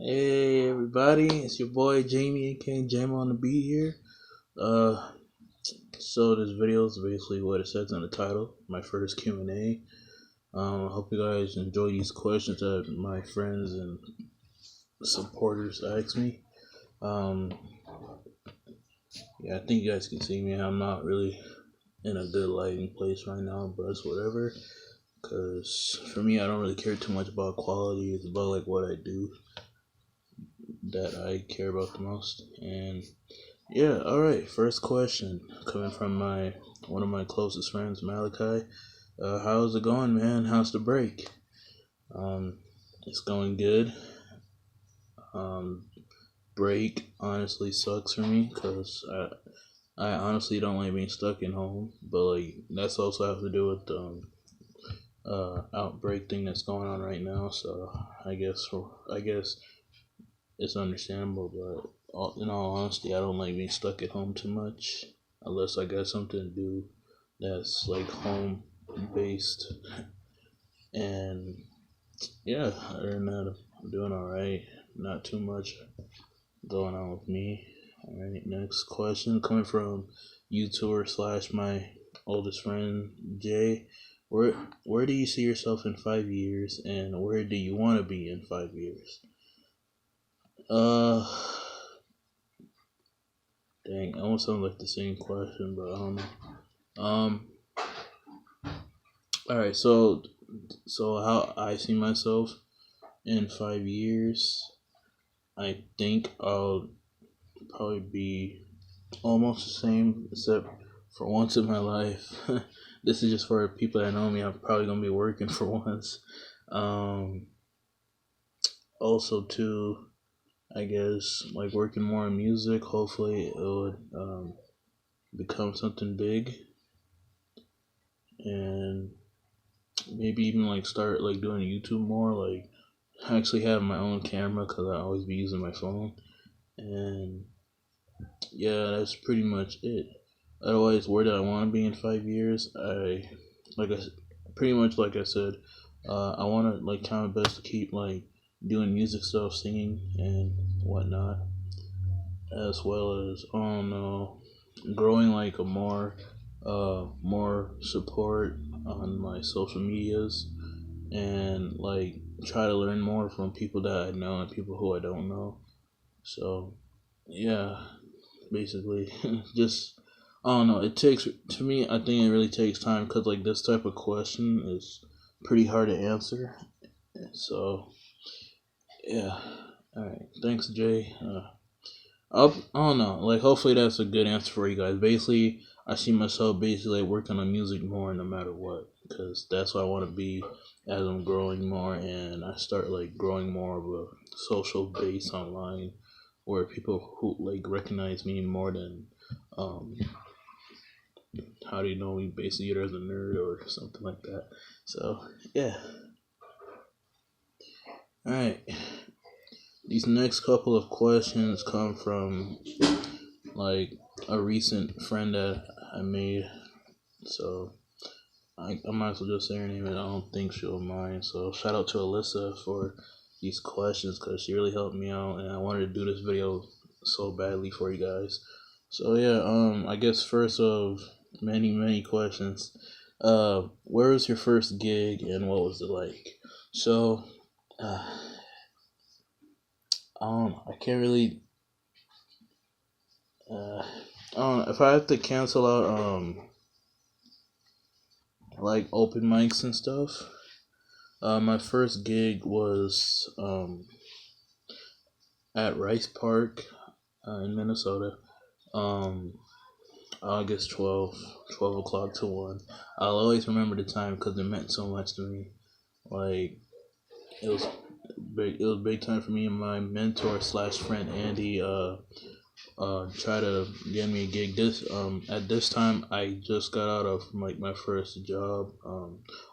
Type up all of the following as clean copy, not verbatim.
Hey everybody, it's your boy Jamie aka Jam on the beat here. Uh so this video is basically what it says in the title, my first Q&A. I hope you guys enjoy these questions that my friends and supporters ask me. Um yeah, I think you guys can see me. I'm not really in a good lighting place right now, but it's whatever. Cause for me, I don't really care too much about quality. It's about like what I do that I care about the most. And yeah, all right. First question coming from my one of my closest friends, Malachi. How's it going, man? How's the break? Um, it's going good. Um, break honestly sucks for me because I honestly don't like being stuck in home, but like that's also have to do with the outbreak thing that's going on right now. So I guess it's understandable, but in all honesty, I don't like being stuck at home too much unless I got something to do that's like home based. And yeah, other than that, I'm doing all right. Not too much going on with me. All right, next question coming from YouTuber slash my oldest friend Jay. Where where do you see yourself in 5 years, and where do you want to be in 5 years? Uh, Dang, I almost sound like the same question, but I don't know. All right, so how I see myself in 5 years, I think I'll probably be almost the same, except for once in my life. This is just for people that know me. I'm probably gonna be working for once. Um, Also, too, I guess like working more in music. Hopefully, it would become something big, and maybe even like start like doing YouTube more. Like actually have my own camera because I always be using my phone. And yeah, that's pretty much it. Otherwise, where do I want to be in 5 years? Like I pretty much like I said, I want to like try my best to keep like doing music stuff, singing and whatnot, as well as I don't know, growing like a more support on my social medias, and like try to learn more from people that I know and people who I don't know. So yeah, basically, just I don't know. It takes to me. I think it really takes time because like this type of question is pretty hard to answer. So yeah. All right. Thanks, Jay. I don't know. Like, hopefully that's a good answer for you guys. Basically, I see myself basically like, working on music more no matter what, because that's what I want to be as I'm growing more and I start like growing more of a social base online, where people who like recognize me more than um how do you know me, basically either as a nerd or something like that. So yeah. All right. These next couple of questions come from like a recent friend that I made. So I might as well just say her name, and I don't think she'll mind. So shout out to Alyssa for these questions because she really helped me out, and I wanted to do this video so badly for you guys. So yeah, I guess first of many questions, where was your first gig and what was it like? So, uh, I can't really, I don't know if I have to cancel out like open mics and stuff. My first gig was at Rice Park in Minnesota. Um, August 12 o'clock to 1. I'll always remember the time because it meant so much to me. Like, it was big. It was big time for me, and my mentor slash friend Andy try to get me a gig. This At this time I just got out of like my first job,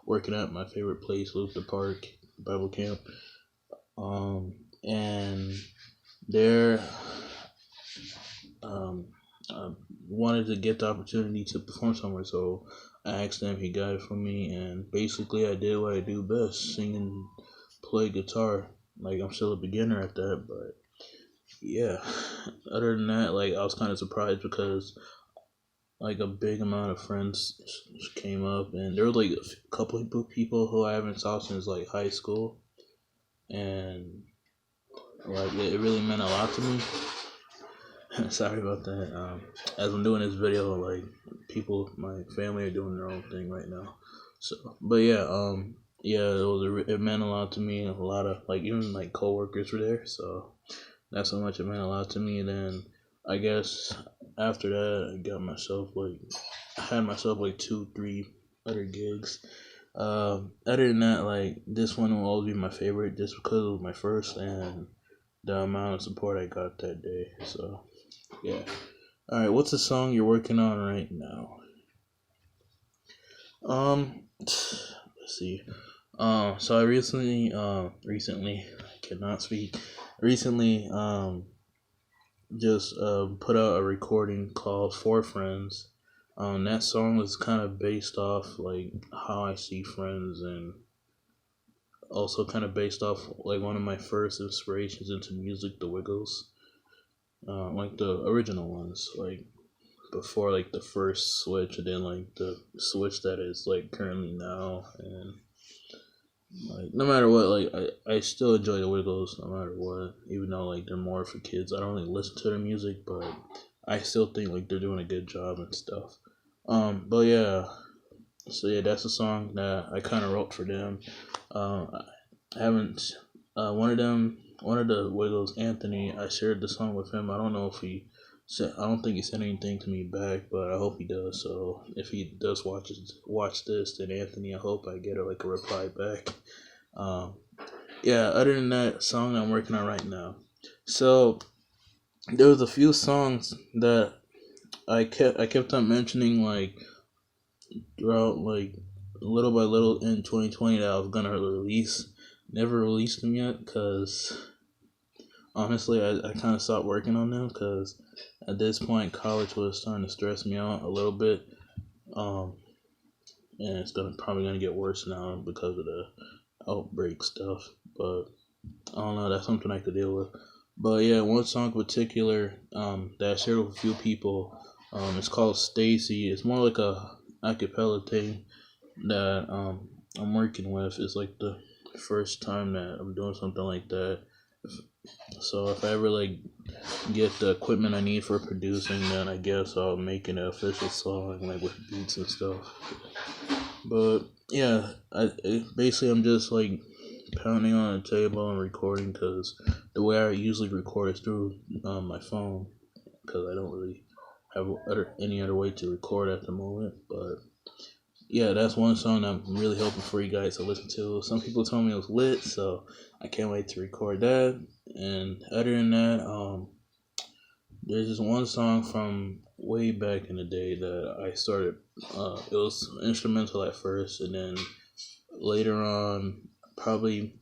working at my favorite place, Luther Park Bible Camp. And there, um, I wanted to get the opportunity to perform somewhere, so I asked him. He got it for me, and basically I did what I do best: sing and play guitar. Like I'm still a beginner at that, but yeah. Other than that, like I was kind of surprised because like a big amount of friends came up, and there were like a couple of people who I haven't saw since like high school, and like it really meant a lot to me. Sorry about that. As I'm doing this video, like people, my family are doing their own thing right now. So, but yeah, yeah, it meant a lot to me. A lot of like even like coworkers were there, so that's how much it meant a lot to me. And then I guess after that, I got myself like I had myself like 2, 3 other gigs. Other than that, like this one will always be my favorite just because it was my first and the amount of support I got that day. So yeah. All right, what's the song you're working on right now? Let's see. So I recently, I cannot speak. Recently, just put out a recording called For Friends. That song was kind of based off like how I see friends, and also kind of based off like one of my first inspirations into music, The Wiggles. Like the original ones, like before like the first switch, and then like the switch that is like currently now, and like no matter what, like I still enjoy the Wiggles no matter what, even though like they're more for kids. I don't really listen to their music, but I still think like they're doing a good job and stuff. But yeah, so yeah, that's a song that I kind of wrote for them. I haven't one of the Wiggles, Anthony. I shared the song with him. I don't know if he said. I don't think he said anything to me back, but I hope he does. So if he does watch this, then Anthony, I hope I get like a reply back. Um, yeah. Other than that, song that I'm working on right now. So there was a few songs that I kept on mentioning like throughout like little by little in 2020 that I was gonna release. Never released them yet because honestly I kind of stopped working on them because at this point college was starting to stress me out a little bit. Um, and it's probably gonna get worse now because of the outbreak stuff. But I don't know. That's something I could deal with. But yeah, one song in particular that I shared with a few people. It's called Stacy. It's more like a acapella thing that I'm working with. It's like the first time that I'm doing something like that. So if I ever like get the equipment I need for producing, then I guess I'll make an official song like with beats and stuff. But yeah, basically I'm just like pounding on the table and recording because the way I usually record is through my phone because I don't really have any other way to record at the moment. But yeah, that's one song I'm really hoping for you guys to listen to. Some people told me it was lit, so I can't wait to record that. And other than that, there's just one song from way back in the day that I started. It was instrumental at first, and then later on, probably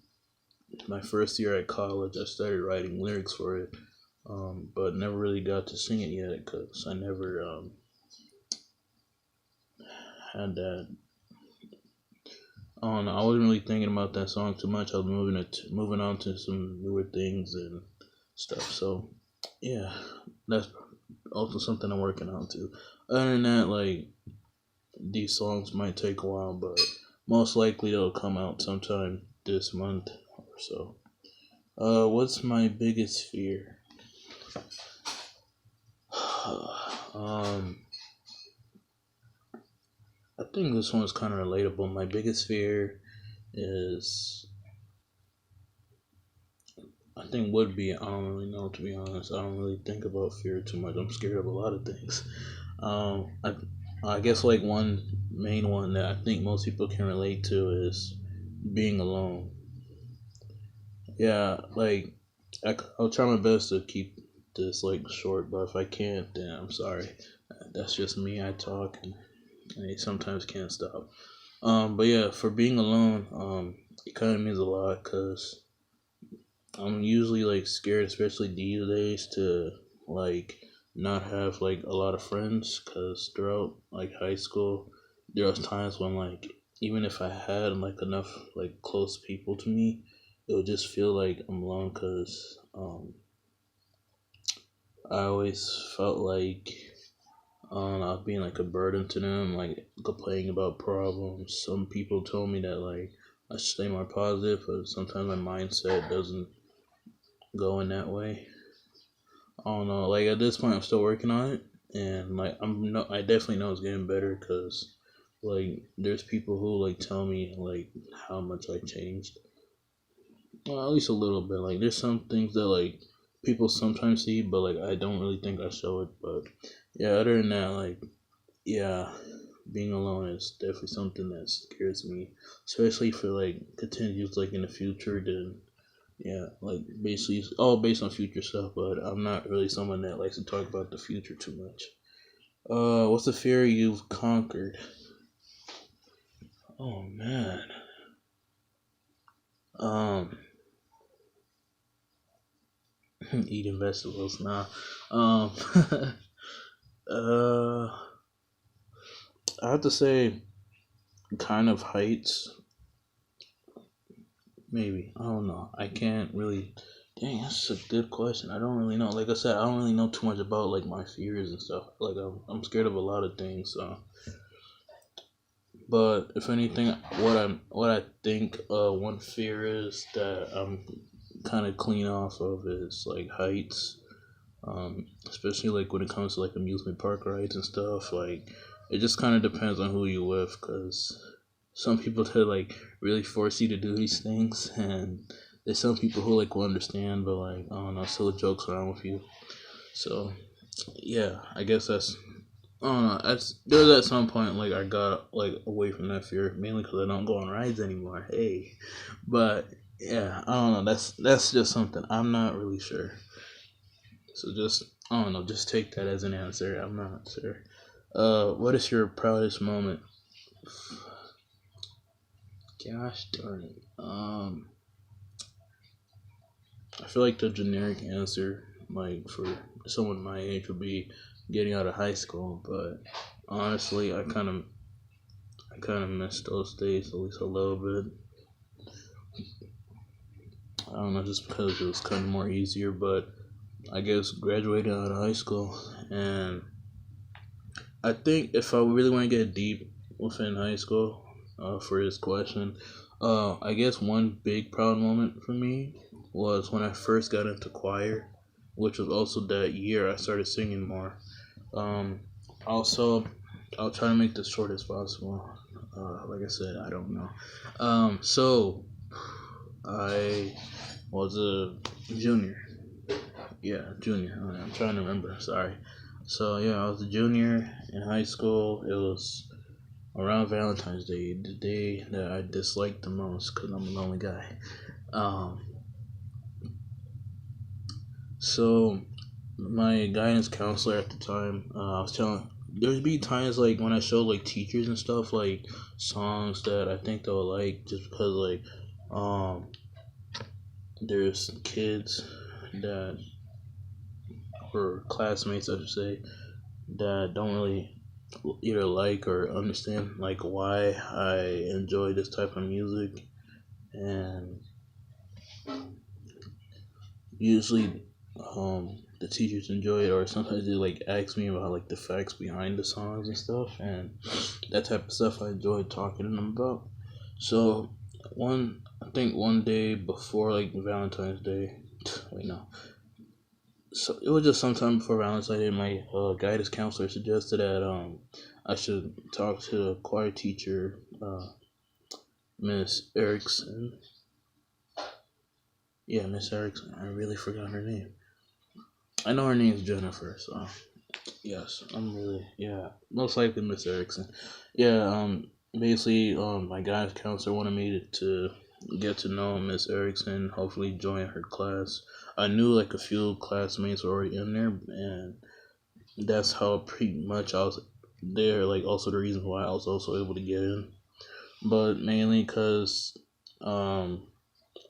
my first year at college, I started writing lyrics for it. But never really got to sing it yet because I never had that. I don't know. I wasn't really thinking about that song too much. I was moving on to some newer things and stuff. So yeah, that's also something I'm working on too. Other than that, like these songs might take a while, but most likely they'll come out sometime this month or so. What's my biggest fear? um, I think this one's kind of relatable. My biggest fear is, I think would be, I don't really know, to be honest. I don't really think about fear too much. I'm scared of a lot of things. I guess like one main one that I think most people can relate to is being alone. Yeah, like I'll try my best to keep this like short, but if I can't, then I'm sorry. That's just me. I talk and I sometimes can't stop. But yeah, for being alone, it kind of means a lot because I'm usually like scared, especially these days, to like not have like a lot of friends. Because throughout like high school, there was times when like even if I had like enough like close people to me, it would just feel like I'm alone because I always felt like I was being like a burden to them, like complaining about problems. Some people told me that like I should stay more positive, but sometimes my mindset doesn't go in that way. I don't know. Like at this point, I'm still working on it, and like I definitely know it's getting better because like there's people who like tell me like how much I changed. Well, at least a little bit. Like there's some things that like people sometimes see, but like I don't really think I show it. But yeah, other than that, like yeah, being alone is definitely something that scares me, especially if it like continues like in the future. Then yeah, like basically it's all based on future stuff. But I'm not really someone that likes to talk about the future too much. What's the fear you've conquered? Oh man. Um, eating vegetables now. uh, I have to say, kind of heights. Maybe I don't know. I can't really. Dang, that's a good question. I don't really know. Like I said, I don't really know too much about like my fears and stuff. Like I'm scared of a lot of things. So, but if anything, what I think one fear is that I'm kind of clean off of is like heights. Especially like when it comes to like amusement park rides and stuff. Like it just kind of depends on who you with, cause some people that like really force you to do these things, and there's some people who like will understand, but like I don't know, still jokes around with you. So yeah, I guess that's I don't know. There's at some point like I got like away from that fear mainly because I don't go on rides anymore. Hey, but yeah, I don't know. That's just something I'm not really sure. So just I don't know. Just take that as an answer. I'm not sure. What is your proudest moment? Gosh darn it. I feel like the generic answer, like for someone my age, would be getting out of high school. But honestly, I kind of miss those days at least a little bit. I don't know, just because it was kind of more easier. But I guess graduating out of high school, and I think if I really want to get deep within high school, for this question, I guess one big proud moment for me was when I first got into choir, which was also that year I started singing more. Um, Also, I'll try to make this short as possible. Like I said, I don't know. So I was a junior. Yeah, junior. I'm trying to remember. Sorry. So yeah, I was a junior in high school. It was around Valentine's Day, the day that I disliked the most because I'm a lonely guy. Um, so my guidance counselor at the time, I was telling, there'd be times like when I showed like teachers and stuff like songs that I think they'll like just because like um there's kids that were classmates I should say that don't really either like or understand like why I enjoy this type of music, and usually the teachers enjoy it, or sometimes they like ask me about like the facts behind the songs and stuff, and that type of stuff I enjoy talking to them about. So I think one day before like Valentine's Day, wait no, so it was just sometime before Valentine's Day. My guidance counselor suggested that I should talk to the choir teacher, Miss Erickson. Yeah, Miss Erickson. I really forgot her name. I know her name's Jennifer, so yes, I'm really yeah, most likely Miss Erickson. Yeah, basically, my guidance counselor wanted me to get to know Miss Erickson, hopefully join her class. I knew like a few classmates were already in there, and that's how pretty much I was there. Like also the reason why I was also able to get in, but mainly because um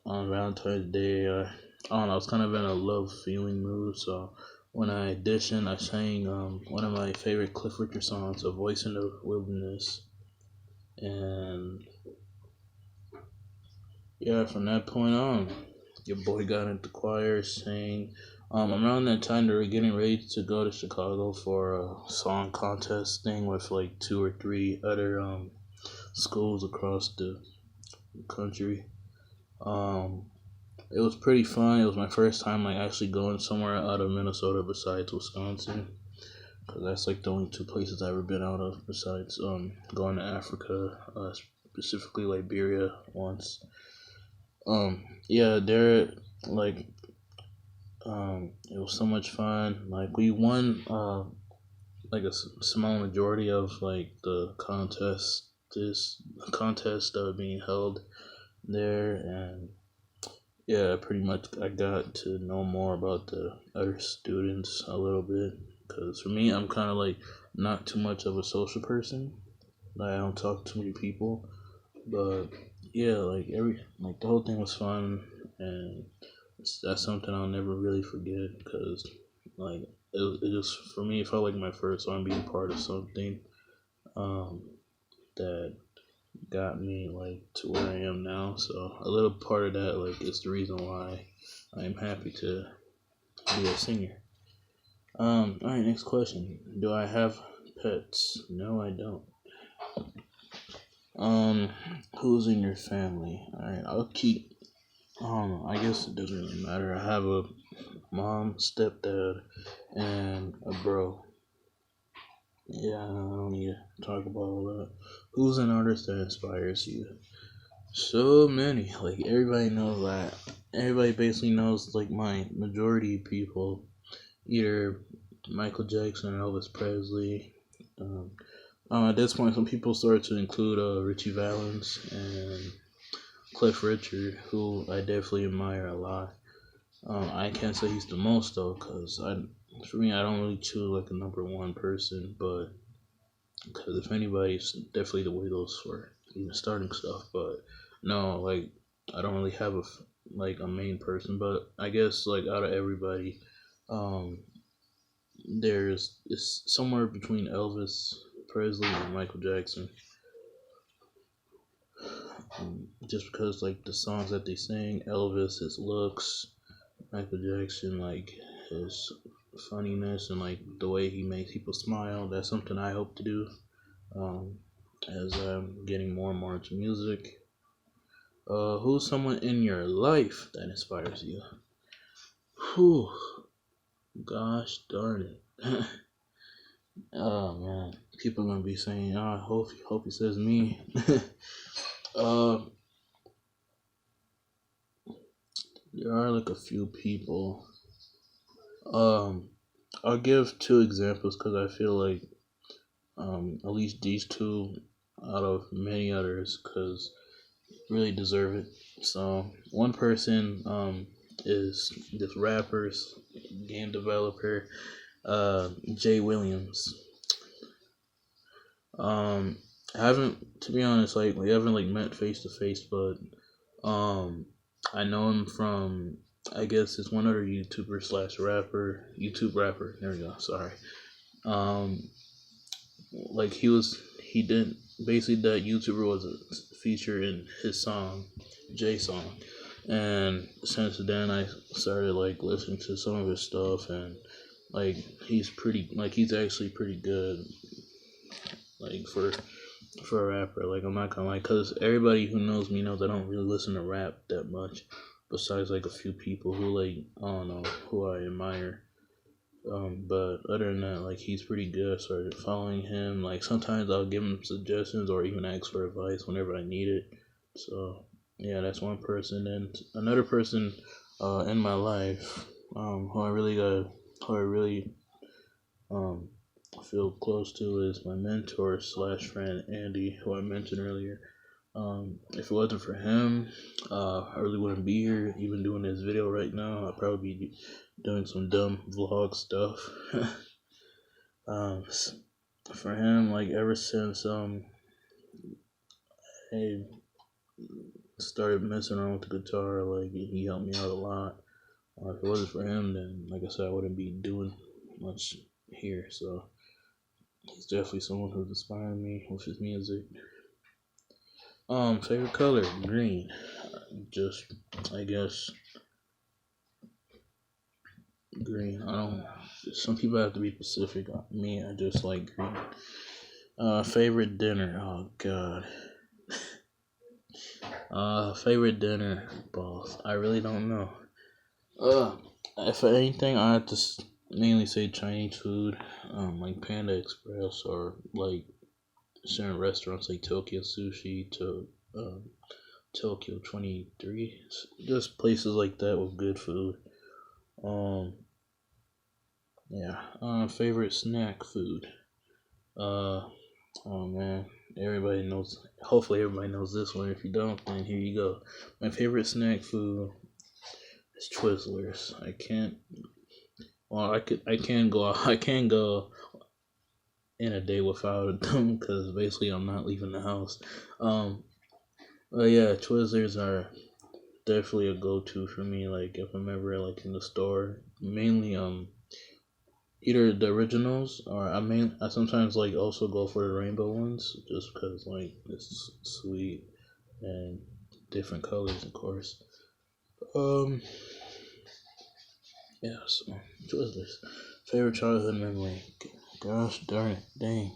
on Valentine's Day, I don't know, I was kind of in a love feeling mood. So when I auditioned, I sang one of my favorite Cliff Richard songs, "A Voice in the Wilderness," and yeah, from that point on, your boy got into choir, sang. Around that time, they were getting ready to go to Chicago for a song contest thing with like two or three other schools across the country. Um, it was pretty fun. It was my first time like actually going somewhere out of Minnesota besides Wisconsin, because that's like the only two places I've ever been out of besides going to Africa, specifically Liberia once. Yeah, there like it was so much fun. Like we won like a small majority of like the contest that was being held there, and yeah, pretty much I got to know more about the other students a little bit. Cause for me, I'm kind of like not too much of a social person. Like I don't talk to many people, but yeah, like the whole thing was fun, and that's something I'll never really forget. Cause like it just for me, it felt like my first time being part of something um that got me like to where I am now. So a little part of that like is the reason why I'm happy to be a singer. All right, next question. Do I have pets? No, I don't. Um, who's in your family? All right, I'll keep. I guess it doesn't really matter. I have a mom, stepdad, and a bro. Yeah, I don't need to talk about all that. Who's an artist that inspires you? So many. Like everybody knows that. Everybody basically knows like my majority of people, either Michael Jackson, Elvis Presley. Um, at this point, some people started to include Richie Valens and Cliff Richard, who I definitely admire a lot. I can't say he's the most though, cause for me, I don't really choose like a number one person, but because if anybody, it's definitely the Wiggles for even starting stuff. But no, like I don't really have like a main person, but I guess like out of everybody, um, there's it's somewhere between Elvis Presley and Michael Jackson. Just because like the songs that they sing, Elvis, his looks, Michael Jackson, like his funniness and like the way he makes people smile. That's something I hope to do. Um, as I'm getting more and more into music. Who's someone in your life that inspires you? Whew, gosh darn it. Oh man, people gonna be saying, "Oh, I hope he says me." uh, there are like a few people. Um, I'll give two examples because I feel like at least these two out of many others because really deserve it. So one person is this rapper's game developer, Jay Williams. Um, I haven't, to be honest, like we haven't like met face to face, but um, I know him from I guess it's one other YouTuber slash rapper, YouTube rapper. There we go. Sorry. Um, like he did basically that YouTuber was a feature in his song, J song, and since then I started like listening to some of his stuff and like he's actually pretty good like for a rapper. Like I'm not gonna lie, cause everybody who knows me knows I don't really listen to rap that much. Besides like a few people who like I don't know who I admire. But other than that, like he's pretty good. I started following him. Like sometimes I'll give him suggestions or even ask for advice whenever I need it. So yeah, that's one person. And another person, in my life, who I really um feel close to is my mentor slash friend Andy, who I mentioned earlier. If it wasn't for him, I really wouldn't be here, even doing this video right now. I'd probably be doing some dumb vlog stuff. um, for him, like ever since I started messing around with the guitar, like he helped me out a lot. If it wasn't for him, then like I said, I wouldn't be doing much here. So he's definitely someone who's inspired me with his music. Favorite color, green. just I guess green. I don't. Some people have to be specific. Me, I just like green. Favorite dinner. Oh God. Favorite dinner, boss. I really don't know. Uh, if anything, I have to mainly say Chinese food, like Panda Express or like certain restaurants like Tokyo Sushi to Tokyo 23. Just places like that with good food. Um, yeah. Favorite snack food. Uh, oh man, everybody knows. Hopefully, everybody knows this one. If you don't, then here you go. My favorite snack food is Twizzlers. I can't. Well, I could. I can go. I can go in a day without them because basically I'm not leaving the house. Um, but yeah, Twizzlers are definitely a go-to for me. Like if I'm ever like in the store, mainly either the originals or I sometimes like also go for the rainbow ones just because like it's sweet and different colors, of course. Um, yeah. So Twizzlers, favorite childhood memory. Gosh darn it, dang.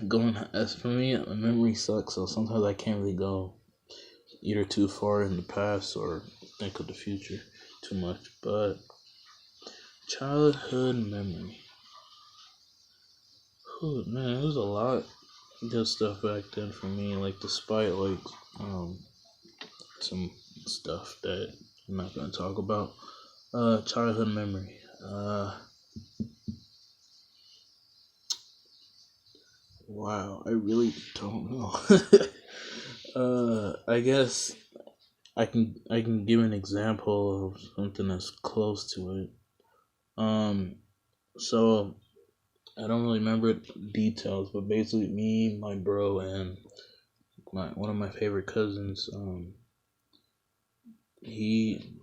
Going as for me, a memory sucks. So sometimes I can't really go either too far in the past or think of the future too much. But childhood memory. Oh man, there's a lot of good stuff back then for me. Like despite like um some stuff that I'm not gonna talk about. Childhood memory. Wow, I really don't know. I guess I can give an example of something that's close to it. Um, so I don't really remember details, but basically me, my bro, and my one of my favorite cousins, he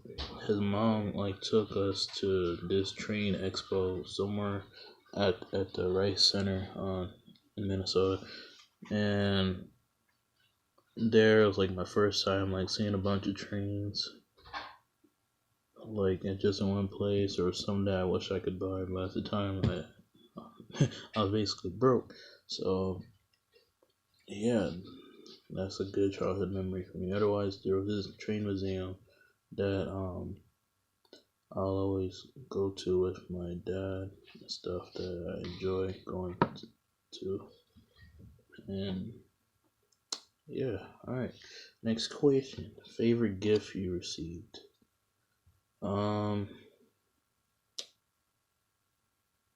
his mom like took us to this train expo somewhere at the Rice Center in Minnesota, and there was like my first time like seeing a bunch of trains like in just in one place or some that I wish I could buy, but at the time I was basically broke. So yeah, that's a good childhood memory for me. Otherwise, there was this train museum that I'll always go to with my dad and stuff that I enjoy going to. And yeah, all right. Next question: favorite gift you received? Um,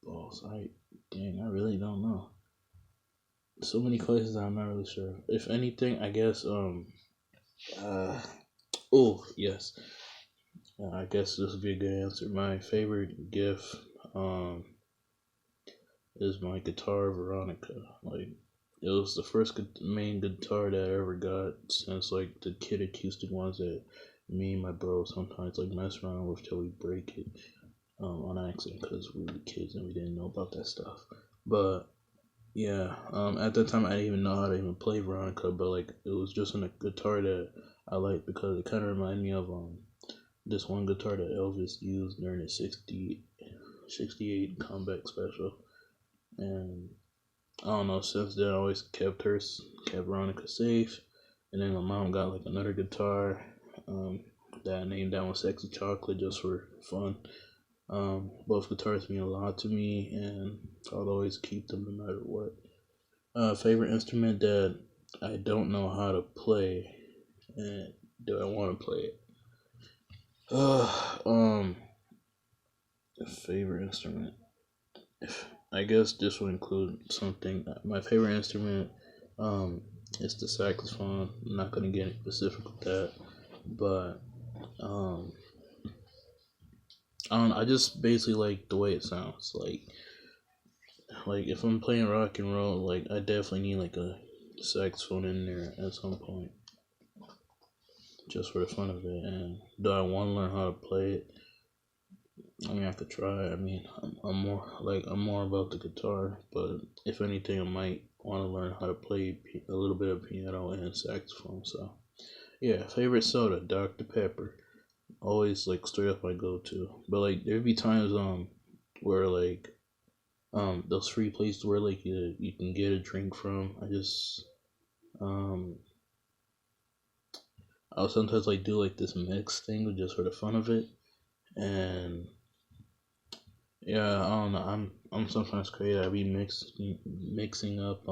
boss, I really don't know. So many questions I'm not really sure. If anything, I guess uh oh yes, I guess this would be a good answer. My favorite gift um is my guitar Veronica. Like it was the first main guitar that I ever got since like the kid acoustic ones that me and my bro sometimes like mess around with till we break it on accident because we were kids and we didn't know about that stuff. But yeah, at that time I didn't even know how to even play Veronica, but like it was just a guitar that I liked because it kind of reminded me of this one guitar that Elvis used during his 68 comeback special, and I don't know. Since then, I always kept Veronica safe, and then my mom got like another guitar, that I named that one Sexy Chocolate just for fun. Both guitars mean a lot to me, and I'll always keep them no matter what. Favorite instrument that I don't know how to play, and do I want to play it? Um, favorite instrument. I guess this will include something. My favorite instrument, um, is the saxophone. I'm not gonna get specific with that, but um, I don't. I just basically like the way it sounds. Like if I'm playing rock and roll, like I definitely need like a saxophone in there at some point, just for the fun of it. And do I want to learn how to play it? I mean, I could try. I mean, I'm more about the guitar, but if anything, I might want to learn how to play a little bit of piano and saxophone. So Yeah, favorite soda, Dr. Pepper. Always like straight up my go to. But like there'd be times where like those free places where like you can get a drink from. Um I'll sometimes like do like this mix thing just for the fun of it. And yeah, I don't know. I'm sometimes creative. I be mixing up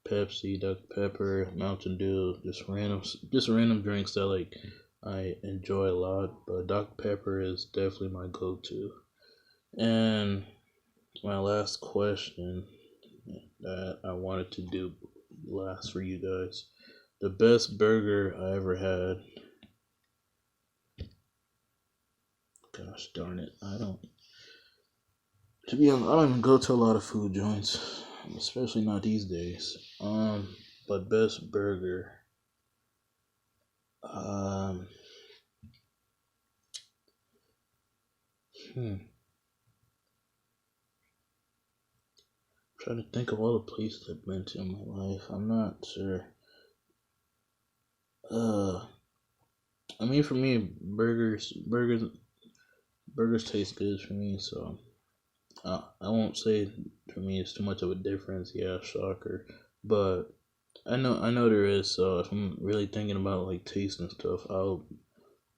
Pepsi, Dr Pepper, Mountain Dew, just random drinks that like I enjoy a lot. But Dr Pepper is definitely my go to. And my last question that I wanted to do last for you guys. The best burger I ever had. Gosh darn it. I don't To be honest, I don't even go to a lot of food joints, especially not these days. But best burger. Um, hmm. Trying to think of all the places I've been to in my life. I'm not sure. Uh, I mean, for me, burgers taste good for me. So I won't say for me it's too much of a difference. Yeah, shocker. But I know there is. So if I'm really thinking about like taste and stuff, I'll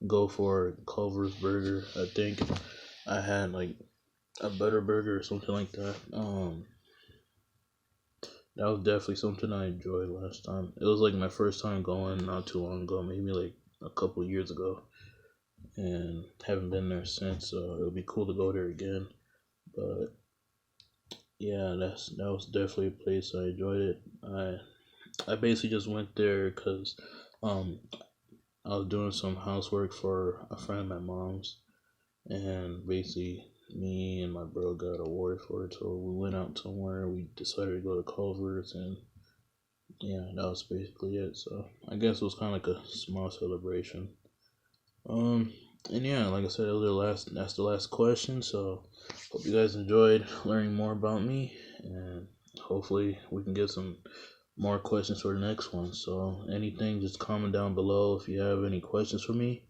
go for Culver's Burger. I think I had like a butter burger or something like that. That was definitely something I enjoyed last time. It was like my first time going not too long ago, maybe like a couple years ago, and haven't been there since. So it'll be cool to go there again. But yeah, that was definitely a place I enjoyed it. I basically just went there because um I was doing some housework for a friend of my mom's, and basically me and my bro got awarded for it. So we went out somewhere. We decided to go to Culver's, and yeah, that was basically it. So I guess it was kind of like a small celebration. Um, and yeah, like I said, that's the last question. So hope you guys enjoyed learning more about me, and hopefully we can get some more questions for the next one. So anything, just comment down below if you have any questions for me,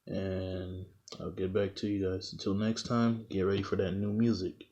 and I'll get back to you guys. Until next time, get ready for that new music.